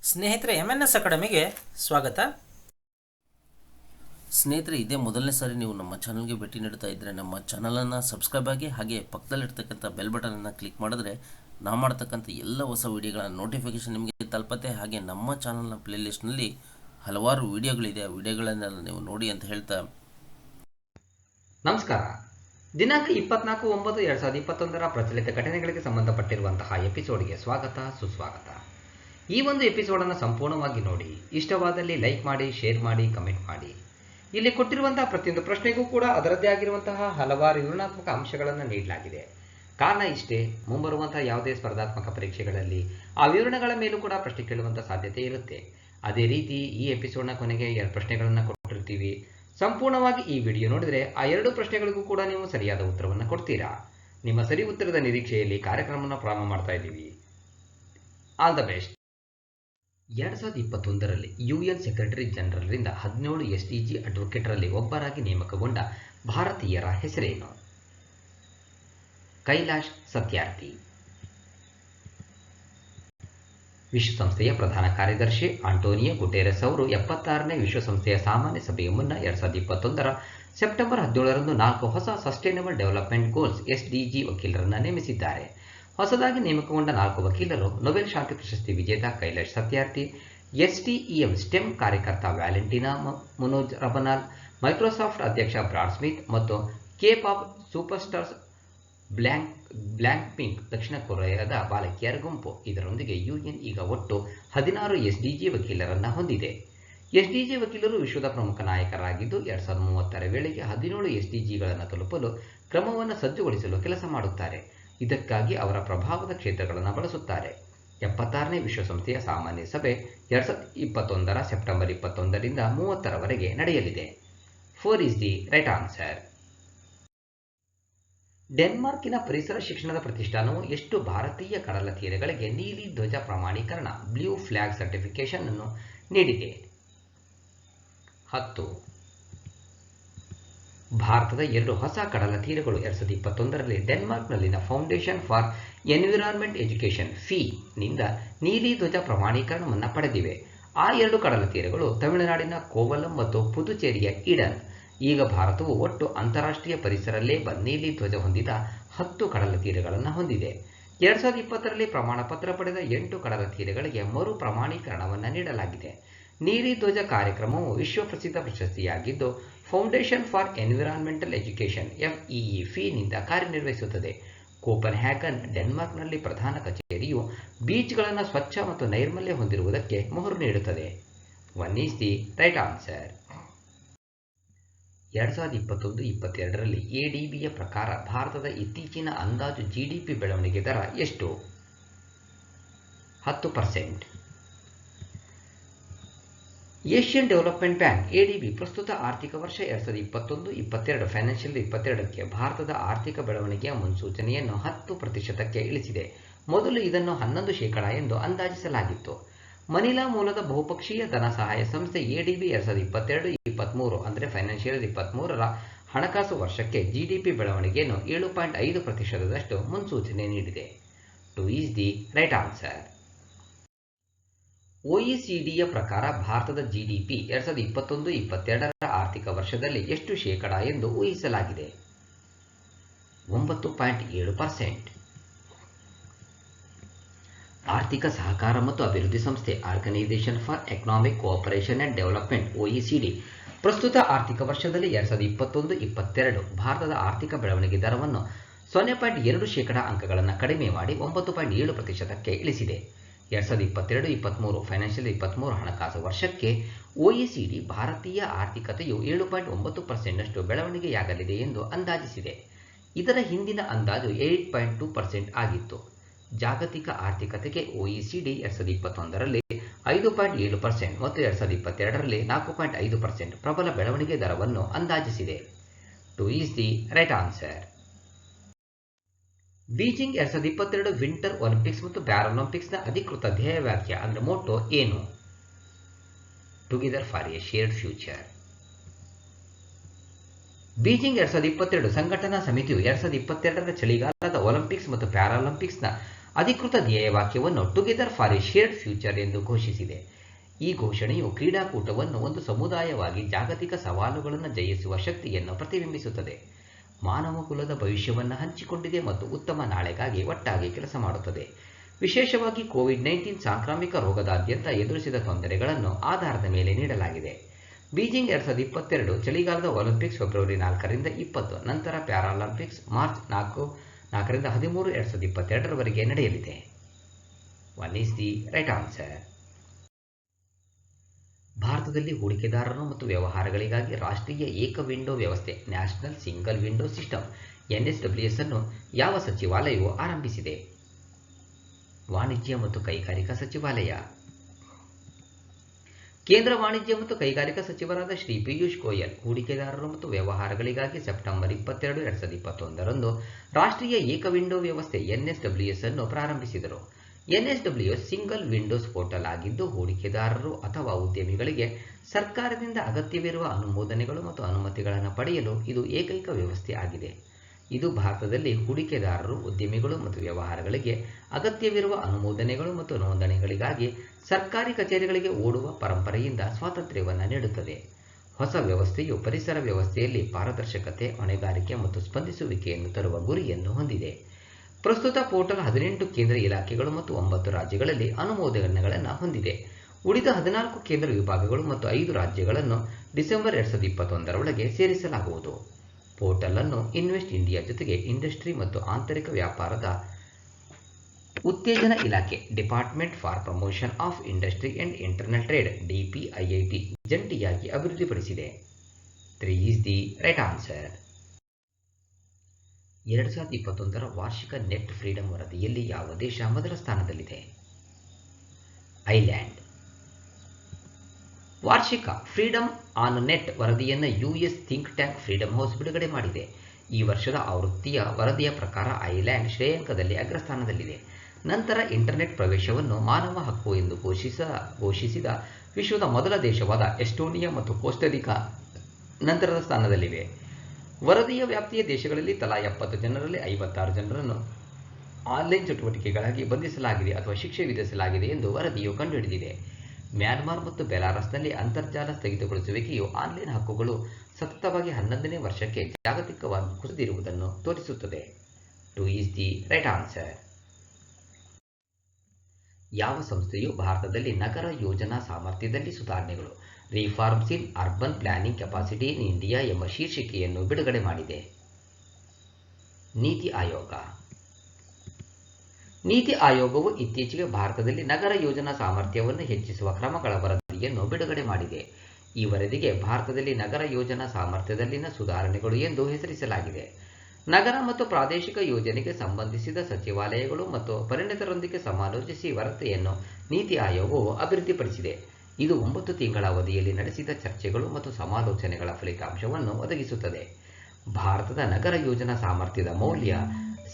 ಸ್ನೇಹಿತರೆ MNS ಅಕಾಡೆಮಿಗೆ ಸ್ವಾಗತ. ಸ್ನೇಹಿತರೆ, ಇದೇ ಮೊದಲನೇ ಸಾರಿ ನೀವು ನಮ್ಮ ಚಾನಲ್ಗೆ ಭೇಟಿ ನೀಡ್ತಾ ಇದ್ದರೆ ನಮ್ಮ ಚಾನಲನ್ನು ಸಬ್ಸ್ಕ್ರೈಬ್ ಆಗಿ, ಹಾಗೆ ಪಕ್ಕದಲ್ಲಿರ್ತಕ್ಕಂಥ ಬೆಲ್ ಬಟನನ್ನು ಕ್ಲಿಕ್ ಮಾಡಿದ್ರೆ ನಾವು ಮಾಡ್ತಕ್ಕಂಥ ಎಲ್ಲ ಹೊಸ ವಿಡಿಯೋಗಳ ನೋಟಿಫಿಕೇಷನ್ ನಿಮಗೆ ತಲುಪತ್ತೆ. ಹಾಗೆ ನಮ್ಮ ಚಾನಲ್ನ ಪ್ಲೇಲಿಸ್ಟ್ನಲ್ಲಿ ಹಲವಾರು ವಿಡಿಯೋಗಳಿದೆ, ಆ ವಿಡಿಯೋಗಳನ್ನೆಲ್ಲ ನೀವು ನೋಡಿ ಅಂತ ಹೇಳ್ತಾ ನಮಸ್ಕಾರ. ದಿನಾಂಕ 24/9/2021 ಪ್ರಚಲಿತ ಘಟನೆಗಳಿಗೆ ಸಂಬಂಧಪಟ್ಟಿರುವಂತಹ ಎಪಿಸೋಡ್ಗೆ ಸ್ವಾಗತ ಸುಸ್ವಾಗತ. ಈ ಒಂದು ಎಪಿಸೋಡನ್ನು ಸಂಪೂರ್ಣವಾಗಿ ನೋಡಿ, ಇಷ್ಟವಾದಲ್ಲಿ ಲೈಕ್ ಮಾಡಿ, ಶೇರ್ ಮಾಡಿ, ಕಮೆಂಟ್ ಮಾಡಿ. ಇಲ್ಲಿ ಕೊಟ್ಟಿರುವಂತಹ ಪ್ರತಿಯೊಂದು ಪ್ರಶ್ನೆಗೂ ಕೂಡ ಅದರದ್ದೇ ಆಗಿರುವಂತಹ ಹಲವಾರು ವಿವರಣಾತ್ಮಕ ಅಂಶಗಳನ್ನು ನೀಡಲಾಗಿದೆ. ಕಾರಣ ಇಷ್ಟೇ, ಮುಂಬರುವಂತಹ ಯಾವುದೇ ಸ್ಪರ್ಧಾತ್ಮಕ ಪರೀಕ್ಷೆಗಳಲ್ಲಿ ಆ ವಿವರಣೆಗಳ ಮೇಲೂ ಕೂಡ ಪ್ರಶ್ನೆ ಕೇಳುವಂತಹ ಸಾಧ್ಯತೆ ಇರುತ್ತೆ. ಅದೇ ರೀತಿ ಈ ಎಪಿಸೋಡ್ನ ಕೊನೆಗೆ 2 ಪ್ರಶ್ನೆಗಳನ್ನು ಕೊಟ್ಟಿರ್ತೀವಿ. ಸಂಪೂರ್ಣವಾಗಿ ಈ ವಿಡಿಯೋ ನೋಡಿದರೆ ಆ 2 ಪ್ರಶ್ನೆಗಳಿಗೂ ಕೂಡ ನೀವು ಸರಿಯಾದ ಉತ್ತರವನ್ನು ಕೊಡ್ತೀರಾ. ನಿಮ್ಮ ಸರಿ ಉತ್ತರದ ನಿರೀಕ್ಷೆಯಲ್ಲಿ ಕಾರ್ಯಕ್ರಮವನ್ನು ಪ್ರಾರಂಭ ಮಾಡ್ತಾ ಇದ್ದೀವಿ. All the best. 2021ರಲ್ಲಿ UN ಸೆಕ್ರೆಟರಿ ಜನರಲ್ರಿಂದ 17 SDG ಅಡ್ವೊಕೇಟರಲ್ಲಿ ಒಬ್ಬರಾಗಿ ನೇಮಕಗೊಂಡ ಭಾರತೀಯರ ಹೆಸರೇನು? ಕೈಲಾಶ್ ಸತ್ಯಾರ್ಥಿ. ವಿಶ್ವಸಂಸ್ಥೆಯ ಪ್ರಧಾನ ಕಾರ್ಯದರ್ಶಿ ಆಂಟೋನಿಯೋ ಗುಟೆರಸ್ ಅವರು 76ನೇ ವಿಶ್ವಸಂಸ್ಥೆಯ ಸಾಮಾನ್ಯ ಸಭೆಯ ಮುನ್ನ 2021ರ ಸೆಪ್ಟೆಂಬರ್ 17ರಂದು 4 ಹೊಸ ಸಸ್ಟೈನಬಲ್ ಡೆವಲಪ್ಮೆಂಟ್ ಗೋಲ್ಸ್ SDG ವಕೀಲರನ್ನು ನೇಮಿಸಿದ್ದಾರೆ. ಹೊಸದಾಗಿ ನೇಮಕಗೊಂಡ 4 ವಕೀಲರು ನೊಬೆಲ್ ಶಾಂತಿ ಪ್ರಶಸ್ತಿ ವಿಜೇತ ಕೈಲಾಶ್ ಸತ್ಯಾರ್ಥಿ, STEM ಸ್ಟೆಮ್ ಕಾರ್ಯಕರ್ತ ವ್ಯಾಲೆಂಟಿನಾ ಮುನೋಜ್ ರಬನಾಲ್, ಮೈಕ್ರೋಸಾಫ್ಟ್ ಅಧ್ಯಕ್ಷ ಬ್ರಾಡ್ ಸ್ಮಿತ್ ಮತ್ತು K-ಪಾಪ್ ಸೂಪರ್ಸ್ಟಾರ್ಸ್ ಬ್ಲ್ಯಾಕ್ಪಿಂಕ್ ದಕ್ಷಿಣ ಕೊರಿಯಾದ ಬಾಲಕಿಯರ ಗುಂಪು. ಇದರೊಂದಿಗೆ UN ಈಗ ಒಟ್ಟು 16 SDG ವಕೀಲರನ್ನು ಹೊಂದಿದೆ. SDG ವಕೀಲರು ವಿಶ್ವದ ಪ್ರಮುಖ ನಾಯಕರಾಗಿದ್ದು 2030ರ ವೇಳೆಗೆ 17 SDGಗಳನ್ನು ತಲುಪಲು ಕ್ರಮವನ್ನು ಸಜ್ಜುಗೊಳಿಸಲು ಕೆಲಸ ಮಾಡುತ್ತಾರೆ. ಇದಕ್ಕಾಗಿ ಅವರ ಪ್ರಭಾವದ ಕ್ಷೇತ್ರಗಳನ್ನು ಬಳಸುತ್ತಾರೆ. 76ನೇ ವಿಶ್ವಸಂಸ್ಥೆಯ ಸಾಮಾನ್ಯ ಸಭೆ 2021ರ ಸೆಪ್ಟೆಂಬರ್ 21ರಿಂದ 30ರವರೆಗೆ ನಡೆಯಲಿದೆ. 4 is the right answer. ಡೆನ್ಮಾರ್ಕಿನ ಪರಿಸರ ಶಿಕ್ಷಣದ ಪ್ರತಿಷ್ಠಾನವು ಎಷ್ಟು ಭಾರತೀಯ ಕಡಲ ತೀರಗಳಿಗೆ ನೀಲಿ ಧ್ವಜ ಪ್ರಮಾಣೀಕರಣ ಬ್ಲೂ ಫ್ಲಾಗ್ ಸರ್ಟಿಫಿಕೇಶನ್ ಅನ್ನು ನೀಡಿದೆ? 10. ಭಾರತದ 2 ಹೊಸ ಕಡಲ ತೀರಗಳು 2021ರಲ್ಲಿ ಡೆನ್ಮಾರ್ಕ್ನಲ್ಲಿನ foundation for environment education FEE ನಿಂದ ನೀಲಿ ಧ್ವಜ ಪ್ರಮಾಣೀಕರಣವನ್ನು ಪಡೆದಿವೆ. ಆ 2 ಕಡಲ ತೀರಗಳು ತಮಿಳುನಾಡಿನ ಕೋವಲಂ ಮತ್ತು ಪುದುಚೇರಿಯ ಈಡನ್. ಈಗ ಭಾರತವು ಒಟ್ಟು ಅಂತಾರಾಷ್ಟ್ರೀಯ ಪರಿಸರ ಲೇಬಲ್ ನೀಲಿ ಧ್ವಜ ಹೊಂದಿದ 10 ಕಡಲ ತೀರಗಳನ್ನು ಹೊಂದಿದೆ. 2020ರಲ್ಲಿ ಪ್ರಮಾಣ ಪತ್ರ ಪಡೆದ 8 ಕಡಲ ತೀರಗಳಿಗೆ ಮರು ಪ್ರಮಾಣೀಕರಣವನ್ನು ನೀಡಲಾಗಿದೆ. ನೀಲಿ ಧ್ವಜ ಕಾರ್ಯಕ್ರಮವು ವಿಶ್ವಪ್ರಸಿದ್ಧ ಪ್ರಶಸ್ತಿಯಾಗಿದ್ದು foundation for environmental education FEE ನಿಂದ ಕಾರ್ಯನಿರ್ವಹಿಸುತ್ತದೆ. ಕೋಪನ್ ಹ್ಯಾಗನ್, ಡೆನ್ಮಾರ್ಕ್ನಲ್ಲಿ ಪ್ರಧಾನ ಕಚೇರಿಯು ಬೀಚ್ಗಳನ್ನು ಸ್ವಚ್ಛ ಮತ್ತು ನೈರ್ಮಲ್ಯ ಹೊಂದಿರುವುದಕ್ಕೆ ಮೊಹರು ನೀಡುತ್ತದೆ. 1 is the right answer. 2021-22ರಲ್ಲಿ ADBಯ ಪ್ರಕಾರ ಭಾರತದ ಇತ್ತೀಚಿನ ಅಂದಾಜು GDP ಬೆಳವಣಿಗೆ ದರ ಎಷ್ಟು? 10%. ಏಷ್ಯನ್ ಡೆವಲಪ್ಮೆಂಟ್ ಬ್ಯಾಂಕ್ ADB ಪ್ರಸ್ತುತ ಆರ್ಥಿಕ ವರ್ಷ 2021-22 ಫೈನಾನ್ಷಿಯಲ್ 22ಕ್ಕೆ ಭಾರತದ ಆರ್ಥಿಕ ಬೆಳವಣಿಗೆಯ ಮುನ್ಸೂಚನೆಯನ್ನು 10%ಕ್ಕೆ ಇಳಿಸಿದೆ. ಮೊದಲು ಇದನ್ನು 11% ಎಂದು ಅಂದಾಜಿಸಲಾಗಿತ್ತು. ಮನಿಲಾ ಮೂಲದ ಬಹುಪಕ್ಷೀಯ ಧನ ಸಹಾಯ ಸಂಸ್ಥೆ ADB 2022-23 ಅಂದರೆ ಫೈನಾನ್ಷಿಯಲ್ 23ರ ಹಣಕಾಸು ವರ್ಷಕ್ಕೆ GDP ಬೆಳವಣಿಗೆಯನ್ನು 7.5%ದಷ್ಟು ಮುನ್ಸೂಚನೆ ನೀಡಿದೆ. 2 is the right answer. OECDಯ ಪ್ರಕಾರ ಭಾರತದ GDP 2021-22ರ ಆರ್ಥಿಕ ವರ್ಷದಲ್ಲಿ ಎಷ್ಟು ಶೇಕಡಾ ಎಂದು ಊಹಿಸಲಾಗಿದೆ? 9.7%. ಆರ್ಥಿಕ ಸಹಕಾರ ಮತ್ತು ಅಭಿವೃದ್ಧಿ ಸಂಸ್ಥೆ organisation for economic cooperation and development OECD ಪ್ರಸ್ತುತ ಆರ್ಥಿಕ ವರ್ಷದಲ್ಲಿ 2021-22 ಭಾರತದ ಆರ್ಥಿಕ ಬೆಳವಣಿಗೆ ದರವನ್ನು 0.2% ಅಂಕಗಳನ್ನು ಕಡಿಮೆ ಮಾಡಿ 9.7%ಕ್ಕೆ ಇಳಿಸಿದೆ. 2022-23 ಫೈನಾನ್ಷಿಯಲ್ 23 ಹಣಕಾಸು ವರ್ಷಕ್ಕೆ OECD ಭಾರತೀಯ ಆರ್ಥಿಕತೆಯು 7.9%ನಷ್ಟು ಬೆಳವಣಿಗೆಯಾಗಲಿದೆ ಎಂದು ಅಂದಾಜಿಸಿದೆ. ಇದರ ಹಿಂದಿನ ಅಂದಾಜು 8.2% ಆಗಿತ್ತು. ಜಾಗತಿಕ ಆರ್ಥಿಕತೆಗೆ OECD 2021ರಲ್ಲಿ 5.7% ಮತ್ತು 2022ರಲ್ಲಿ 4.5% ಪ್ರಬಲ ಬೆಳವಣಿಗೆ ದರವನ್ನು ಅಂದಾಜಿಸಿದೆ. 2 is the right answer. Beijing 2022 winter Olympics ಮತ್ತು ಪ್ಯಾರಾಲಿಂಪಿಕ್ಸ್ನ ಅಧಿಕೃತ ಧ್ಯೇಯವಾಕ್ಯ ಅಂದರೆ ಮೋಟೋ ಏನು? Together for a shared future. Beijing 2022 ಸಂಘಟನಾ ಸಮಿತಿಯು 2022ರ ಚಳಿಗಾಲದ ಒಲಿಂಪಿಕ್ಸ್ ಮತ್ತು ಪ್ಯಾರಾಲಿಂಪಿಕ್ಸ್ನ ಅಧಿಕೃತ ಧ್ಯೇಯವಾಕ್ಯವನ್ನು together for a shared future ಎಂದು ಘೋಷಿಸಿದೆ. ಈ ಘೋಷಣೆಯು ಕ್ರೀಡಾಕೂಟವನ್ನು ಒಂದು ಸಮುದಾಯವಾಗಿ ಜಾಗತಿಕ ಸವಾಲುಗಳನ್ನು ಜಯಿಸುವ ಶಕ್ತಿಯನ್ನು ಪ್ರತಿಬಿಂಬಿಸುತ್ತದೆ, ಮಾನವ ಕುಲದ ಭವಿಷ್ಯವನ್ನು ಹಂಚಿಕೊಂಡಿದೆ ಮತ್ತು ಉತ್ತಮ ನಾಳೆಗಾಗಿ ಒಟ್ಟಾಗಿ ಕೆಲಸ ಮಾಡುತ್ತದೆ. ವಿಶೇಷವಾಗಿ ಕೋವಿಡ್-19 ಸಾಂಕ್ರಾಮಿಕ ರೋಗದಾದ್ಯಂತ ಎದುರಿಸಿದ ತೊಂದರೆಗಳನ್ನು ಆಧಾರದ ಮೇಲೆ ನೀಡಲಾಗಿದೆ. ಬೀಜಿಂಗ್ 2022 ಚಳಿಗಾಲದ ಒಲಿಂಪಿಕ್ಸ್ ಫೆಬ್ರವರಿ 4ರಿಂದ 20, ನಂತರ ಪ್ಯಾರಾಲಿಂಪಿಕ್ಸ್ ಮಾರ್ಚ್ 4ರಿಂದ 13, 2022 ನಡೆಯಲಿದೆ. One is the right answer. ಭಾರತದಲ್ಲಿ ಹೂಡಿಕೆದಾರರು ಮತ್ತು ವ್ಯವಹಾರಗಳಿಗಾಗಿ ರಾಷ್ಟ್ರೀಯ ಏಕ ವಿಂಡೋ ವ್ಯವಸ್ಥೆ national single window system NSWS ಅನ್ನು ಯಾವ ಸಚಿವಾಲಯವು ಆರಂಭಿಸಿದೆ? ವಾಣಿಜ್ಯ ಮತ್ತು ಕೈಗಾರಿಕಾ ಸಚಿವಾಲಯ. ಕೇಂದ್ರ ವಾಣಿಜ್ಯ ಮತ್ತು ಕೈಗಾರಿಕಾ ಸಚಿವರಾದ ಶ್ರೀ ಪಿಯೂಷ್ ಗೋಯಲ್ ಹೂಡಿಕೆದಾರರು ಮತ್ತು ವ್ಯವಹಾರಗಳಿಗಾಗಿ ಸೆಪ್ಟೆಂಬರ್ 22, 2021 ರಾಷ್ಟ್ರೀಯ ಏಕ ವಿಂಡೋ ವ್ಯವಸ್ಥೆ NSWS ಅನ್ನು ಪ್ರಾರಂಭಿಸಿದರು. NSWS ಸಿಂಗಲ್ ವಿಂಡೋಸ್ ಪೋರ್ಟಲ್ ಆಗಿದ್ದು, ಹೂಡಿಕೆದಾರರು ಅಥವಾ ಉದ್ಯಮಿಗಳಿಗೆ ಸರ್ಕಾರದಿಂದ ಅಗತ್ಯವಿರುವ ಅನುಮೋದನೆಗಳು ಮತ್ತು ಅನುಮತಿಗಳನ್ನು ಪಡೆಯಲು ಇದು ಏಕೈಕ ವ್ಯವಸ್ಥೆ ಆಗಿದೆ. ಇದು ಭಾರತದಲ್ಲಿ ಹೂಡಿಕೆದಾರರು, ಉದ್ಯಮಿಗಳು ಮತ್ತು ವ್ಯವಹಾರಗಳಿಗೆ ಅಗತ್ಯವಿರುವ ಅನುಮೋದನೆಗಳು ಮತ್ತು ನೋಂದಣಿಗಳಿಗಾಗಿ ಸರ್ಕಾರಿ ಕಚೇರಿಗಳಿಗೆ ಓಡುವ ಪರಂಪರೆಯಿಂದ ಸ್ವಾತಂತ್ರ್ಯವನ್ನು ನೀಡುತ್ತದೆ. ಹೊಸ ವ್ಯವಸ್ಥೆಯು ಪರಿಸರ ವ್ಯವಸ್ಥೆಯಲ್ಲಿ ಪಾರದರ್ಶಕತೆ, ಹೊಣೆಗಾರಿಕೆ ಮತ್ತು ಸ್ಪಂದಿಸುವಿಕೆಯನ್ನು ತರುವ ಗುರಿಯನ್ನು ಹೊಂದಿದೆ. ಪ್ರಸ್ತುತ ಪೋರ್ಟಲ್ 18 ಕೇಂದ್ರ ಇಲಾಖೆಗಳು ಮತ್ತು 9 ರಾಜ್ಯಗಳಲ್ಲಿ ಅನುಮೋದನೆಗಳನ್ನು ಹೊಂದಿದೆ. ಉಳಿದ 14 ಕೇಂದ್ರ ವಿಭಾಗಗಳು ಮತ್ತು 5 ರಾಜ್ಯಗಳನ್ನು ಡಿಸೆಂಬರ್ 2021 ಒಳಗೆ ಸೇರಿಸಲಾಗುವುದು. ಪೋರ್ಟಲ್ ಅನ್ನು ಇನ್ವೆಸ್ಟ್ ಇಂಡಿಯಾ ಜೊತೆಗೆ ಇಂಡಸ್ಟ್ರಿ ಮತ್ತು ಆಂತರಿಕ ವ್ಯಾಪಾರದ ಉತ್ತೇಜನ ಇಲಾಖೆ department for promotion of industry and internal trade DPIIT ಜಂಟಿಯಾಗಿ ಅಭಿವೃದ್ಧಿಪಡಿಸಿದೆ. 3 ಈಸ್ ದಿ ರೈಟ್ ಆನ್ಸರ್. 2021 ವಾರ್ಷಿಕ ನೆಟ್ ಫ್ರೀಡಮ್ ವರದಿಯಲ್ಲಿ ಯಾವ ದೇಶ ಮೊದಲ ಸ್ಥಾನದಲ್ಲಿದೆ? ಐಲ್ಯಾಂಡ್. ವಾರ್ಷಿಕ ಫ್ರೀಡಮ್ ಆನ್ ನೆಟ್ ವರದಿಯನ್ನು US think tank freedom house ಬಿಡುಗಡೆ ಮಾಡಿದೆ. ಈ ವರ್ಷದ ಆವೃತ್ತಿಯ ವರದಿಯ ಪ್ರಕಾರ ಐಲ್ಯಾಂಡ್ ಶ್ರೇಯಾಂಕದಲ್ಲಿ ಅಗ್ರಸ್ಥಾನದಲ್ಲಿದೆ. ನಂತರ ಇಂಟರ್ನೆಟ್ ಪ್ರವೇಶವನ್ನು ಮಾನವ ಹಕ್ಕು ಎಂದು ಘೋಷಿಸಿದ ವಿಶ್ವದ ಮೊದಲ ದೇಶವಾದ ಎಸ್ಟೋನಿಯಾ ಮತ್ತು ಕೋಸ್ಟರಿಕಾ ನಂತರದ ಸ್ಥಾನದಲ್ಲಿವೆ. ವರದಿಯ ವ್ಯಾಪ್ತಿಯ ದೇಶಗಳಲ್ಲಿ ತಲಾ 70 ಜನರಲ್ಲಿ 56 ಜನರನ್ನು ಆನ್ಲೈನ್ ಚಟುವಟಿಕೆಗಳಾಗಿ ಬಂಧಿಸಲಾಗಿದೆ ಅಥವಾ ಶಿಕ್ಷೆ ವಿಧಿಸಲಾಗಿದೆ ಎಂದು ವರದಿಯು ಕಂಡುಹಿಡಿದಿದೆ. ಮ್ಯಾನ್ಮಾರ್ ಮತ್ತು ಬೆಲಾರಸ್ನಲ್ಲಿ ಅಂತರ್ಜಾಲ ಸ್ಥಗಿತಗೊಳಿಸುವಿಕೆಯು ಆನ್ಲೈನ್ ಹಕ್ಕುಗಳು ಸತತವಾಗಿ 11ನೇ ವರ್ಷಕ್ಕೆ ಜಾಗತಿಕವಾಗಿ ಕುಸಿದಿರುವುದನ್ನು ತೋರಿಸುತ್ತದೆ. 2 ಈಸ್ ದಿ ರೈಟ್ ಆನ್ಸರ್. ಯಾವ ಸಂಸ್ಥೆಯು ಭಾರತದಲ್ಲಿ ನಗರ ಯೋಜನಾ ಸಾಮರ್ಥ್ಯದಲ್ಲಿ ಸುಧಾರಣೆಗಳು reforms in urban planning capacity in India ಎಂಬ ಶೀರ್ಷಿಕೆಯನ್ನು ಬಿಡುಗಡೆ ಮಾಡಿದೆ? ನೀತಿ ಆಯೋಗ. ನೀತಿ ಆಯೋಗವು ಇತ್ತೀಚೆಗೆ ಭಾರತದಲ್ಲಿ ನಗರ ಯೋಜನಾ ಸಾಮರ್ಥ್ಯವನ್ನು ಹೆಚ್ಚಿಸುವ ಕ್ರಮಗಳ ವರದಿಯನ್ನು ಬಿಡುಗಡೆ ಮಾಡಿದೆ. ಈ ವರದಿಗೆ ಭಾರತದಲ್ಲಿ ನಗರ ಯೋಜನಾ ಸಾಮರ್ಥ್ಯದಲ್ಲಿನ ಸುಧಾರಣೆಗಳು ಎಂದು ಹೆಸರಿಸಲಾಗಿದೆ. ನಗರ ಮತ್ತು ಪ್ರಾದೇಶಿಕ ಯೋಜನೆಗೆ ಸಂಬಂಧಿಸಿದ ಸಚಿವಾಲಯಗಳು ಮತ್ತು ಪರಿಣಿತರೊಂದಿಗೆ ಸಮಾಲೋಚಿಸಿ ವರದಿಯನ್ನು ನೀತಿ ಆಯೋಗವು ಅಭಿವೃದ್ಧಿಪಡಿಸಿದೆ. ಇದು 9 ತಿಂಗಳ ಅವಧಿಯಲ್ಲಿ ನಡೆಸಿದ ಚರ್ಚೆಗಳು ಮತ್ತು ಸಮಾಲೋಚನೆಗಳ ಫಲಿತಾಂಶವನ್ನು ಒದಗಿಸುತ್ತದೆ. ಭಾರತದ ನಗರ ಯೋಜನಾ ಸಾಮರ್ಥ್ಯದ ಮೌಲ್ಯ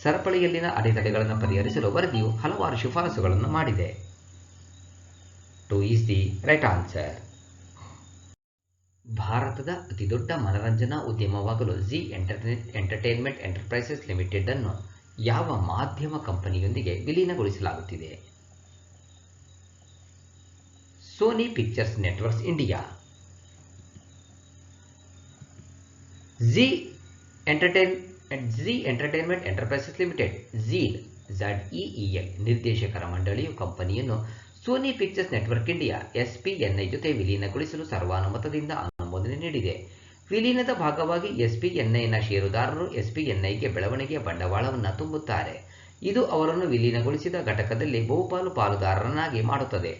ಸರಪಳಿಯಲ್ಲಿನ ಅಡೆತಡೆಗಳನ್ನು ಪರಿಹರಿಸಲು ವರದಿಯು ಹಲವಾರು ಶಿಫಾರಸುಗಳನ್ನು ಮಾಡಿದೆ. 2 ಈಸ್ ದಿ ರೈಟ್ ಆನ್ಸರ್. ಭಾರತದ ಅತಿದೊಡ್ಡ ಮನರಂಜನಾ ಉದ್ಯಮವಾಗಲು ಝೀ ಎಂಟರ್ಟೈನ್ಮೆಂಟ್ ಎಂಟರ್ಪ್ರೈಸಸ್ ಲಿಮಿಟೆಡ್ ಅನ್ನು ಯಾವ ಮಾಧ್ಯಮ ಕಂಪನಿಯೊಂದಿಗೆ ವಿಲೀನಗೊಳಿಸಲಾಗುತ್ತಿದೆ? Sony pictures networks India. Zee entertainment enterprises limited ZEEL ನಿರ್ದೇಶಕರ ಮಂಡಳಿಯು ಕಂಪನಿಯನ್ನು Sony pictures network India SPNI ಜೊತೆ ವಿಲೀನಗೊಳಿಸಲು ಸರ್ವಾನುಮತದಿಂದ ಅನುಮೋದನೆ ನೀಡಿದೆ. ವಿಲೀನದ ಭಾಗವಾಗಿ SPNIನ ಷೇರುದಾರರು SPNIಗೆ ಬೆಳವಣಿಗೆಯ ಬಂಡವಾಳವನ್ನು ತುಂಬುತ್ತಾರೆ. ಇದು ಅವರನ್ನು ವಿಲೀನಗೊಳಿಸಿದ ಘಟಕದಲ್ಲಿ ಬಹುಪಾಲು ಪಾಲುದಾರರನ್ನಾಗಿ ಮಾಡುತ್ತದೆ.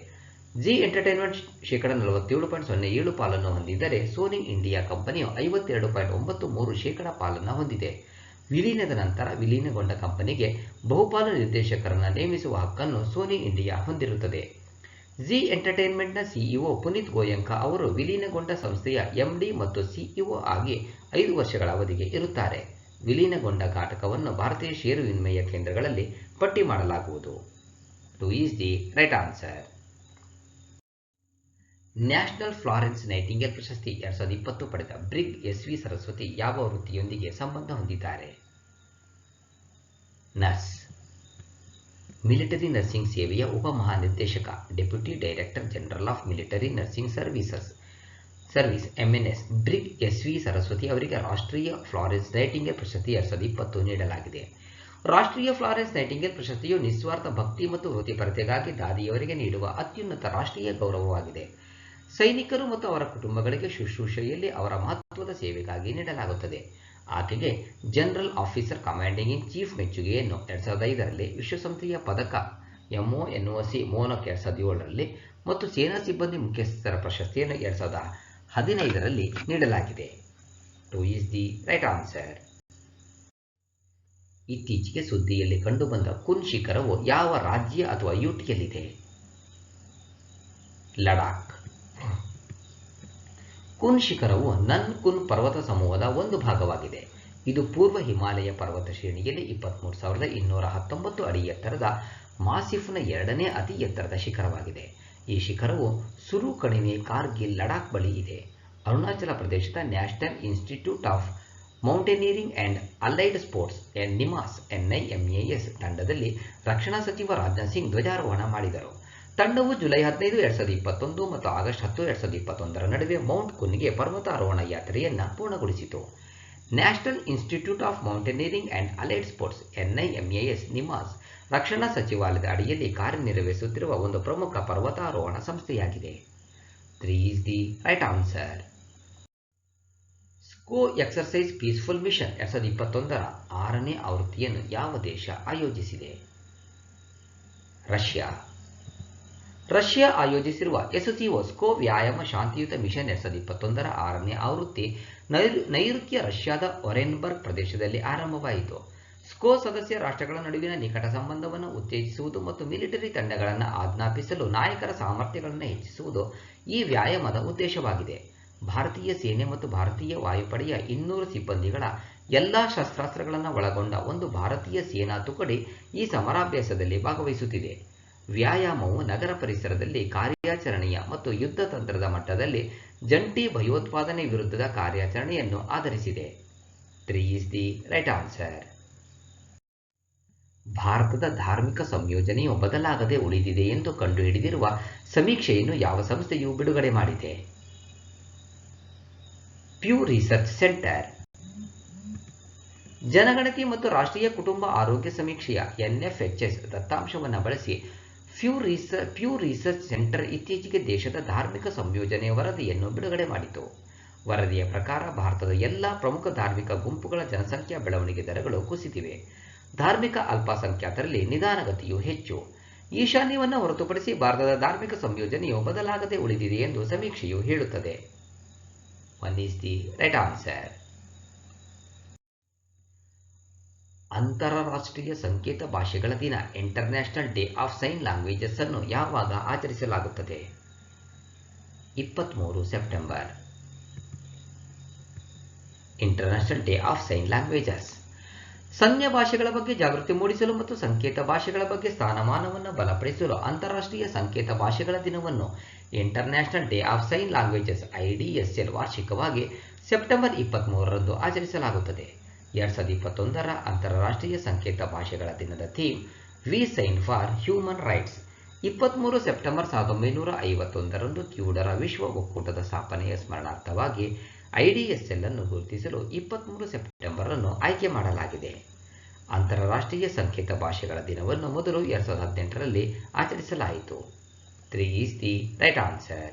ಝೀ ಎಂಟರ್ಟೈನ್ಮೆಂಟ್ 47.07% ಪಾಲನ್ನು ಹೊಂದಿದ್ದರೆ ಸೋನಿ ಇಂಡಿಯಾ ಕಂಪನಿಯು 52.93% ಪಾಲನ್ನು ಹೊಂದಿದೆ. ವಿಲೀನದ ನಂತರ ವಿಲೀನಗೊಂಡ ಕಂಪನಿಗೆ ಬಹುಪಾಲು ನಿರ್ದೇಶಕರನ್ನು ನೇಮಿಸುವ ಹಕ್ಕನ್ನು ಸೋನಿ ಇಂಡಿಯಾ ಹೊಂದಿರುತ್ತದೆ. ಝೀ ಎಂಟರ್ಟೈನ್ಮೆಂಟ್ನ CEO ಪುನೀತ್ ಗೋಯಂಕಾ ಅವರು ವಿಲೀನಗೊಂಡ ಸಂಸ್ಥೆಯ MD ಮತ್ತು CEO ಆಗಿ 5 ವರ್ಷಗಳ ಅವಧಿಗೆ ಇರುತ್ತಾರೆ. ವಿಲೀನಗೊಂಡ ಘಟಕವನ್ನು ಭಾರತೀಯ ಷೇರು ವಿನಿಮಯ ಕೇಂದ್ರಗಳಲ್ಲಿ ಪಟ್ಟಿ ಮಾಡಲಾಗುವುದು. 2 is the right answer. National Florence Nightingale ಪ್ರಶಸ್ತಿ 2020 ಪಡೆದ ಬ್ರಿಗ್ SV ಸರಸ್ವತಿ ಯಾವ ವೃತ್ತಿಯೊಂದಿಗೆ ಸಂಬಂಧ ಹೊಂದಿದ್ದಾರೆ? ನರ್ಸ್. ಮಿಲಿಟರಿ ನರ್ಸಿಂಗ್ ಸೇವೆಯ ಉಪಮಹಾನಿರ್ದೇಶಕ deputy director general of military nursing service MNS brig SV Saraswati ಅವರಿಗೆ ರಾಷ್ಟ್ರೀಯ ಫ್ಲಾರೆನ್ಸ್ ನೈಟಿಂಗೇಲ್ ಪ್ರಶಸ್ತಿ 2020 ನೀಡಲಾಗಿದೆ. ರಾಷ್ಟ್ರೀಯ ಫ್ಲಾರೆನ್ಸ್ ನೈಟಿಂಗೇಲ್ ಪ್ರಶಸ್ತಿಯು ನಿಸ್ವಾರ್ಥ ಭಕ್ತಿ ಮತ್ತು ವೃತ್ತಿಪರತೆಗಾಗಿ ದಾದಿಯವರಿಗೆ ನೀಡುವ ಅತ್ಯುನ್ನತ ರಾಷ್ಟ್ರೀಯ ಗೌರವವಾಗಿದೆ. ಸೈನಿಕರು ಮತ್ತು ಅವರ ಕುಟುಂಬಗಳಿಗೆ ಶುಶ್ರೂಷೆಯಲ್ಲಿ ಅವರ ಮಹತ್ವದ ಸೇವೆಗಾಗಿ ನೀಡಲಾಗುತ್ತದೆ. ಆಕೆಗೆ general officer commanding in chief ಮೆಚ್ಚುಗೆಯನ್ನು 2005ರಲ್ಲಿ ವಿಶ್ವಸಂಸ್ಥೆಯ ಪದಕ MONOC ಮೋನಕ್ 2007ರಲ್ಲಿ ಮತ್ತು ಸೇನಾ ಸಿಬ್ಬಂದಿ ಮುಖ್ಯಸ್ಥರ ಪ್ರಶಸ್ತಿಯನ್ನು 2015ರಲ್ಲಿ ನೀಡಲಾಗಿದೆ. 2 is the right answer. ಇತ್ತೀಚೆಗೆ ಸುದ್ದಿಯಲ್ಲಿ ಕಂಡುಬಂದ ಕುನ್ ಶಿಖರವು ಯಾವ ರಾಜ್ಯ ಅಥವಾ UTಯಲ್ಲಿದೆ? ಲಡಾಖ್. ಕುನ್ ಶಿಖರವು ನನ್ ಕುನ್ ಪರ್ವತ ಸಮೂಹದ ಒಂದು ಭಾಗವಾಗಿದೆ. ಇದು ಪೂರ್ವ ಹಿಮಾಲಯ ಪರ್ವತ ಶ್ರೇಣಿಯಲ್ಲಿ 23,219 ಅಡಿ ಎತ್ತರದ ಮಾಸಿಫ್ನ 2ನೇ ಅತಿ ಎತ್ತರದ ಶಿಖರವಾಗಿದೆ. ಈ ಶಿಖರವು ಸುರು ಕಣಿವೆ ಕಾರ್ಗಿಲ್ ಲಡಾಖ್ ಬಳಿ ಇದೆ. ಅರುಣಾಚಲ ಪ್ರದೇಶದ national institute of mountaineering and allied sports NIMAS ತಂಡದಲ್ಲಿ ರಕ್ಷಣಾ ಸಚಿವ ರಾಜನಾಥ್ ಸಿಂಗ್ ಧ್ವಜಾರೋಹಣ ಮಾಡಿದರು. ತಂಡವು ಜುಲೈ 15, 2021 ಮತ್ತು ಆಗಸ್ಟ್ 10, 2021 ನಡುವೆ ಮೌಂಟ್ ಕುನ್ಗೆ ಪರ್ವತಾರೋಹಣ ಯಾತ್ರೆಯನ್ನು ಪೂರ್ಣಗೊಳಿಸಿತು. National institute of mountaineering and allied sports NIMAS ರಕ್ಷಣಾ ಸಚಿವಾಲಯದ ಅಡಿಯಲ್ಲಿ ಕಾರ್ಯನಿರ್ವಹಿಸುತ್ತಿರುವ ಒಂದು ಪ್ರಮುಖ ಪರ್ವತಾರೋಹಣ ಸಂಸ್ಥೆಯಾಗಿದೆ. 3 is the right answer. SCO exercise peaceful mission 2021ರ 6ನೇ ಆವೃತ್ತಿಯನ್ನು ಯಾವ ದೇಶ ಆಯೋಜಿಸಿದೆ? ರಷ್ಯಾ ಆಯೋಜಿಸಿರುವ SCO ಸ್ಕೋ ವ್ಯಾಯಾಮ ಶಾಂತಿಯುತ ಮಿಷನ್ 2021ರ 6ನೇ ಆವೃತ್ತಿ ನೈಋತ್ಯ ರಷ್ಯಾದ ಒರೆನ್ಬರ್ಗ್ ಪ್ರದೇಶದಲ್ಲಿ ಆರಂಭವಾಯಿತು. ಸ್ಕೋ ಸದಸ್ಯ ರಾಷ್ಟ್ರಗಳ ನಡುವಿನ ನಿಕಟ ಸಂಬಂಧವನ್ನು ಉತ್ತೇಜಿಸುವುದು ಮತ್ತು ಮಿಲಿಟರಿ ತಂಡಗಳನ್ನು ಆಜ್ಞಾಪಿಸಲು ನಾಯಕರ ಸಾಮರ್ಥ್ಯಗಳನ್ನು ಹೆಚ್ಚಿಸುವುದು ಈ ವ್ಯಾಯಾಮದ ಉದ್ದೇಶವಾಗಿದೆ. ಭಾರತೀಯ ಸೇನೆ ಮತ್ತು ಭಾರತೀಯ ವಾಯುಪಡೆಯ 200 ಸಿಬ್ಬಂದಿಗಳ ಎಲ್ಲಾ ಶಸ್ತ್ರಾಸ್ತ್ರಗಳನ್ನು ಒಳಗೊಂಡ ಒಂದು ಭಾರತೀಯ ಸೇನಾ ತುಕಡಿ ಈ ಸಮರಾಭ್ಯಾಸದಲ್ಲಿ ಭಾಗವಹಿಸುತ್ತಿದೆ. ವ್ಯಾಯಾಮವು ನಗರ ಪರಿಸರದಲ್ಲಿ ಕಾರ್ಯಾಚರಣೆಯ ಮತ್ತು ಯುದ್ಧ ತಂತ್ರದ ಮಟ್ಟದಲ್ಲಿ ಜಂಟಿ ಭಯೋತ್ಪಾದನೆ ವಿರುದ್ಧದ ಕಾರ್ಯಾಚರಣೆಯನ್ನು ಆಧರಿಸಿದೆ. 3 is the right answer. ಭಾರತದ ಧಾರ್ಮಿಕ ಸಂಯೋಜನೆಯು ಬದಲಾಗದೆ ಉಳಿದಿದೆ ಎಂದು ಕಂಡುಹಿಡಿದಿರುವ ಸಮೀಕ್ಷೆಯನ್ನು ಯಾವ ಸಂಸ್ಥೆಯು ಬಿಡುಗಡೆ ಮಾಡಿದೆ? Pew research centre. ಜನಗಣತಿ ಮತ್ತು ರಾಷ್ಟ್ರೀಯ ಕುಟುಂಬ ಆರೋಗ್ಯ ಸಮೀಕ್ಷೆಯ NFHS ದತ್ತಾಂಶವನ್ನು ಬಳಸಿ ಪ್ಯೂ ರಿಸರ್ಚ್ ಸೆಂಟರ್ ಇತ್ತೀಚೆಗೆ ದೇಶದ ಧಾರ್ಮಿಕ ಸಂಯೋಜನೆಯ ವರದಿಯನ್ನು ಬಿಡುಗಡೆ ಮಾಡಿತು. ವರದಿಯ ಪ್ರಕಾರ ಭಾರತದ ಎಲ್ಲಾ ಪ್ರಮುಖ ಧಾರ್ಮಿಕ ಗುಂಪುಗಳ ಜನಸಂಖ್ಯಾ ಬೆಳವಣಿಗೆ ದರಗಳು ಕುಸಿದಿವೆ. ಧಾರ್ಮಿಕ ಅಲ್ಪಸಂಖ್ಯಾತರಲ್ಲಿ ನಿಧಾನಗತಿಯು ಹೆಚ್ಚು. ಈಶಾನ್ಯವನ್ನು ಹೊರತುಪಡಿಸಿ ಭಾರತದ ಧಾರ್ಮಿಕ ಸಂಯೋಜನೆಯು ಬದಲಾಗದೆ ಉಳಿದಿದೆ ಎಂದು ಸಮೀಕ್ಷೆಯು ಹೇಳುತ್ತದೆ. 1 is the right answer. ಅಂತಾರಾಷ್ಟ್ರೀಯ ಸಂಕೇತ ಭಾಷೆಗಳ ದಿನ international day of sign languages ಅನ್ನು ಯಾವಾಗ ಆಚರಿಸಲಾಗುತ್ತದೆ? 23 September. International day of sign languages ಸಂಜ್ಞೆ ಭಾಷೆಗಳ ಬಗ್ಗೆ ಜಾಗೃತಿ ಮೂಡಿಸಲು ಮತ್ತು ಸಂಕೇತ ಭಾಷೆಗಳ ಬಗ್ಗೆ ಸ್ಥಾನಮಾನವನ್ನು ಬಲಪಡಿಸಲು ಅಂತಾರಾಷ್ಟ್ರೀಯ ಸಂಕೇತ ಭಾಷೆಗಳ ದಿನವನ್ನು international day of sign languages IDSL ವಾರ್ಷಿಕವಾಗಿ ಸೆಪ್ಟೆಂಬರ್ 23ರಂದು ಆಚರಿಸಲಾಗುತ್ತದೆ. 2021ರ ಅಂತಾರಾಷ್ಟ್ರೀಯ ಸಂಕೇತ ಭಾಷೆಗಳ ದಿನದ theme we sign for human rights. 23 September 1951ರಂದು ಕ್ಯೂಡರ ವಿಶ್ವ ಒಕ್ಕೂಟದ ಸ್ಥಾಪನೆಯ ಸ್ಮರಣಾರ್ಥವಾಗಿ IDSL ಅನ್ನು ಗುರುತಿಸಲು 23 ಸೆಪ್ಟೆಂಬರ್ ಅನ್ನು ಆಯ್ಕೆ ಮಾಡಲಾಗಿದೆ. ಅಂತಾರಾಷ್ಟ್ರೀಯ ಸಂಕೇತ ಭಾಷೆಗಳ ದಿನವನ್ನು ಮೊದಲು 2018ರಲ್ಲಿ ಆಚರಿಸಲಾಯಿತು. 3 is the right answer.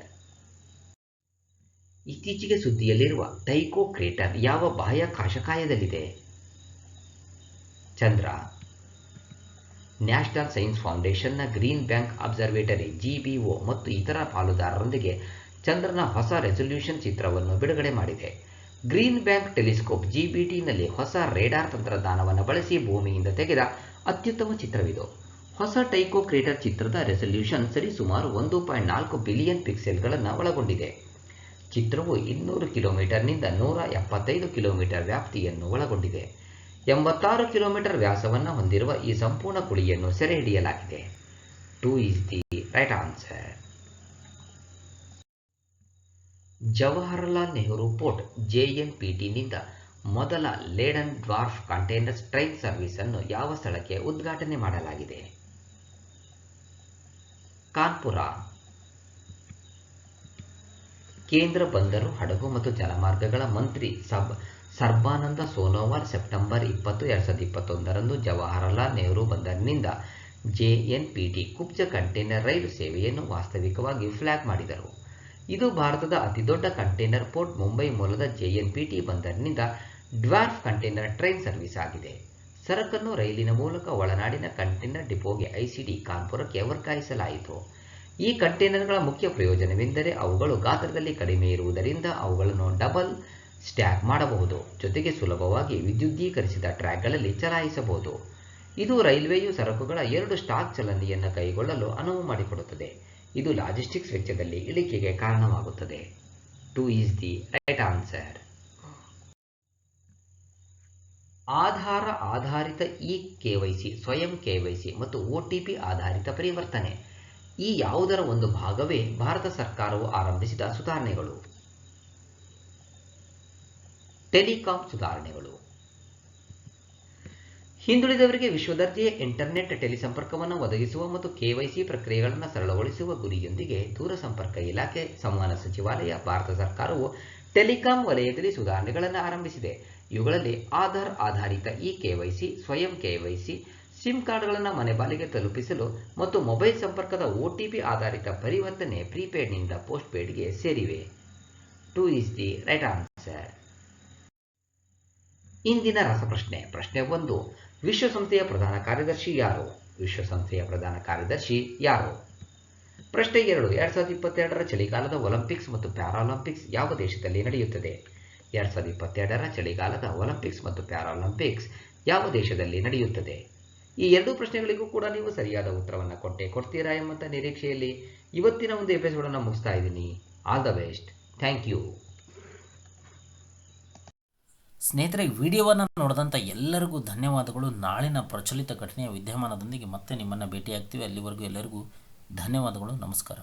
ಇತ್ತೀಚೆಗೆ ಸುದ್ದಿಯಲ್ಲಿರುವ ಟೈಕೋ ಕ್ರೇಟರ್ ಯಾವ ಬಾಹ್ಯಾಕಾಶಕಾಯದಲ್ಲಿದೆ? ಚಂದ್ರ. ನ್ಯಾಷನಲ್ ಸೈನ್ಸ್ ಫೌಂಡೇಶನ್ನ ಗ್ರೀನ್ ಬ್ಯಾಂಕ್ ಅಬ್ಸರ್ವೇಟರಿ GBO ಮತ್ತು ಇತರ ಪಾಲುದಾರರೊಂದಿಗೆ ಚಂದ್ರನ ಹೊಸ ರೆಸಲ್ಯೂಷನ್ ಚಿತ್ರವನ್ನು ಬಿಡುಗಡೆ ಮಾಡಿದೆ. ಗ್ರೀನ್ ಬ್ಯಾಂಕ್ ಟೆಲಿಸ್ಕೋಪ್ GBTನಲ್ಲಿ ಹೊಸ ರೇಡಾರ್ ತಂತ್ರಜ್ಞಾನವನ್ನು ಬಳಸಿ ಭೂಮಿಯಿಂದ ತೆಗೆದ ಅತ್ಯುತ್ತಮ ಚಿತ್ರವಿದು. ಹೊಸ ಟೈಕೋ ಕ್ರೇಟರ್ ಚಿತ್ರದ ರೆಸಲ್ಯೂಷನ್ ಸರಿಸುಮಾರು 1.4 ಬಿಲಿಯನ್ ಪಿಕ್ಸೆಲ್ಗಳನ್ನು ಒಳಗೊಂಡಿದೆ. ಚಿತ್ರವು 200 ಕಿಲೋಮೀಟರ್ನಿಂದ 175 ಕಿಲೋಮೀಟರ್ ವ್ಯಾಪ್ತಿಯನ್ನು ಒಳಗೊಂಡಿದೆ. 86 ಕಿಲೋಮೀಟರ್ ವ್ಯಾಸವನ್ನು ಹೊಂದಿರುವ ಈ ಸಂಪೂರ್ಣ ಕುಳಿಯನ್ನು ಸೆರೆಹಿಡಿಯಲಾಗಿದೆ. 2 is the right answer. Jawaharlal Nehru port JNPTನಿಂದ ಮೊದಲ laden dwarf containers train service ಅನ್ನು ಯಾವ ಸ್ಥಳಕ್ಕೆ ಉದ್ಘಾಟನೆ ಮಾಡಲಾಗಿದೆ? ಕಾನ್ಪುರ. ಕೇಂದ್ರ ಬಂದರು, ಹಡಗು ಮತ್ತು ಜಲಮಾರ್ಗಗಳ ಮಂತ್ರಿ ಸರ್ಬಾನಂದ ಸೋನೋವಾಲ್ ಸೆಪ್ಟೆಂಬರ್ 20, 2021ರಂದು ಜವಾಹರಲಾಲ್ ನೆಹರು ಬಂದರಿನಿಂದ JNPT ಕುಬ್ಜ ಕಂಟೈನರ್ ರೈಲು ಸೇವೆಯನ್ನು ವಾಸ್ತವಿಕವಾಗಿ ಫ್ಲಾಗ್ ಮಾಡಿದರು. ಇದು ಭಾರತದ ಅತಿದೊಡ್ಡ ಕಂಟೈನರ್ ಪೋರ್ಟ್ ಮುಂಬೈ ಮೂಲದ JNPT ಬಂದರಿನಿಂದ ಡ್ವಾರ್ಫ್ ಕಂಟೈನರ್ ಟ್ರೈನ್ ಸರ್ವಿಸ್ ಆಗಿದೆ. ಸರಕನ್ನು ರೈಲಿನ ಮೂಲಕ ಒಳನಾಡಿನ ಕಂಟೈನರ್ ಡಿಪೋಗೆ ICD ಕಾನ್ಪುರಕ್ಕೆ ವರ್ಗಾಯಿಸಲಾಯಿತು. ಈ ಕಂಟೈನರ್ಗಳ ಮುಖ್ಯ ಪ್ರಯೋಜನವೆಂದರೆ ಅವುಗಳು ಗಾತ್ರದಲ್ಲಿ ಕಡಿಮೆ ಇರುವುದರಿಂದ ಅವುಗಳನ್ನು ಡಬಲ್ ಸ್ಟ್ಯಾಕ್ ಮಾಡಬಹುದು, ಜೊತೆಗೆ ಸುಲಭವಾಗಿ ವಿದ್ಯುದ್ದೀಕರಿಸಿದ ಟ್ರ್ಯಾಕ್ಗಳಲ್ಲಿ ಚಲಾಯಿಸಬಹುದು. ಇದು ರೈಲ್ವೆಯು ಸರಕುಗಳ 2 ಸ್ಟಾಕ್ ಚಲನೆಯನ್ನು ಕೈಗೊಳ್ಳಲು ಅನುವು ಮಾಡಿಕೊಡುತ್ತದೆ. ಇದು ಲಾಜಿಸ್ಟಿಕ್ಸ್ ವೆಚ್ಚದಲ್ಲಿ ಇಳಿಕೆಗೆ ಕಾರಣವಾಗುತ್ತದೆ. 2 is the right answer. ಆಧಾರ ಆಧಾರಿತ KYC, ಸ್ವಯಂ KYC ಮತ್ತು OTP ಆಧಾರಿತ ಪರಿವರ್ತನೆ ಈ ಯಾವುದರ ಒಂದು ಭಾಗವೇ ಭಾರತ ಸರ್ಕಾರವು ಆರಂಭಿಸಿದ ಸುಧಾರಣೆಗಳು. ಟೆಲಿಕಾಂ ಸುಧಾರಣೆಗಳು. ಹಿಂದುಳಿದವರಿಗೆ ವಿಶ್ವದರ್ಜೆಯ ಇಂಟರ್ನೆಟ್ ಟೆಲಿಸಂಪರ್ಕವನ್ನು ಒದಗಿಸುವ ಮತ್ತು KYC ಪ್ರಕ್ರಿಯೆಗಳನ್ನು ಸರಳಗೊಳಿಸುವ ಗುರಿಯೊಂದಿಗೆ ದೂರಸಂಪರ್ಕ ಇಲಾಖೆ, ಸಂವಹನ ಸಚಿವಾಲಯ, ಭಾರತ ಸರ್ಕಾರವು ಟೆಲಿಕಾಂ ವಲಯದಲ್ಲಿ ಸುಧಾರಣೆಗಳನ್ನು ಆರಂಭಿಸಿದೆ. ಇವುಗಳಲ್ಲಿ ಆಧಾರ್ ಆಧಾರಿತ KYC, ಸ್ವಯಂ KYC, ಸಿಮ್ ಕಾರ್ಡ್ಗಳನ್ನು ಮನೆ ಬಾಗಿಲಿಗೆ ತಲುಪಿಸಲು ಮತ್ತು ಮೊಬೈಲ್ ಸಂಪರ್ಕದ OTP ಆಧಾರಿತ ಪರಿವರ್ತನೆ ಪ್ರೀಪೇಡ್ನಿಂದ ಪೋಸ್ಟ್ಪೇಡ್ಗೆ ಸೇರಿವೆ. 2 is the right answer. ಇಂದಿನ ರಸಪ್ರಶ್ನೆ. ಪ್ರಶ್ನೆ 1. ವಿಶ್ವಸಂಸ್ಥೆಯ ಪ್ರಧಾನ ಕಾರ್ಯದರ್ಶಿ ಯಾರು? ವಿಶ್ವಸಂಸ್ಥೆಯ ಪ್ರಧಾನ ಕಾರ್ಯದರ್ಶಿ ಯಾರು? ಪ್ರಶ್ನೆ 2. 2022ರ ಚಳಿಗಾಲದ ಒಲಿಂಪಿಕ್ಸ್ ಮತ್ತು ಪ್ಯಾರಾಲಿಂಪಿಕ್ಸ್ ಯಾವ ದೇಶದಲ್ಲಿ ನಡೆಯುತ್ತದೆ? 2022ರ ಚಳಿಗಾಲದ ಒಲಿಂಪಿಕ್ಸ್ ಮತ್ತು ಪ್ಯಾರಾಲಿಂಪಿಕ್ಸ್ ಯಾವ ದೇಶದಲ್ಲಿ ನಡೆಯುತ್ತದೆ? ಈ ಎರಡೂ ಪ್ರಶ್ನೆಗಳಿಗೂ ಕೂಡ ನೀವು ಸರಿಯಾದ ಉತ್ತರವನ್ನು ಕೊಡ್ತೀರಾ ಎಂಬಂಥ ನಿರೀಕ್ಷೆಯಲ್ಲಿ ಇವತ್ತಿನ ಒಂದು ಎಪಿಸೋಡನ್ನು ಮುಗಿಸ್ತಾ ಇದ್ದೀನಿ. All the best. Thank you. ಸ್ನೇಹಿತರೆ, ವಿಡಿಯೋವನ್ನು ನೋಡಿದಂಥ ಎಲ್ಲರಿಗೂ ಧನ್ಯವಾದಗಳು. ನಾಳಿನ ಪ್ರಚಲಿತ ಘಟನೆಯ ವಿದ್ಯಮಾನದೊಂದಿಗೆ ಮತ್ತೆ ನಿಮ್ಮನ್ನು ಭೇಟಿಯಾಗ್ತೀವಿ. ಅಲ್ಲಿವರೆಗೂ ಎಲ್ಲರಿಗೂ ಧನ್ಯವಾದಗಳು. ನಮಸ್ಕಾರ.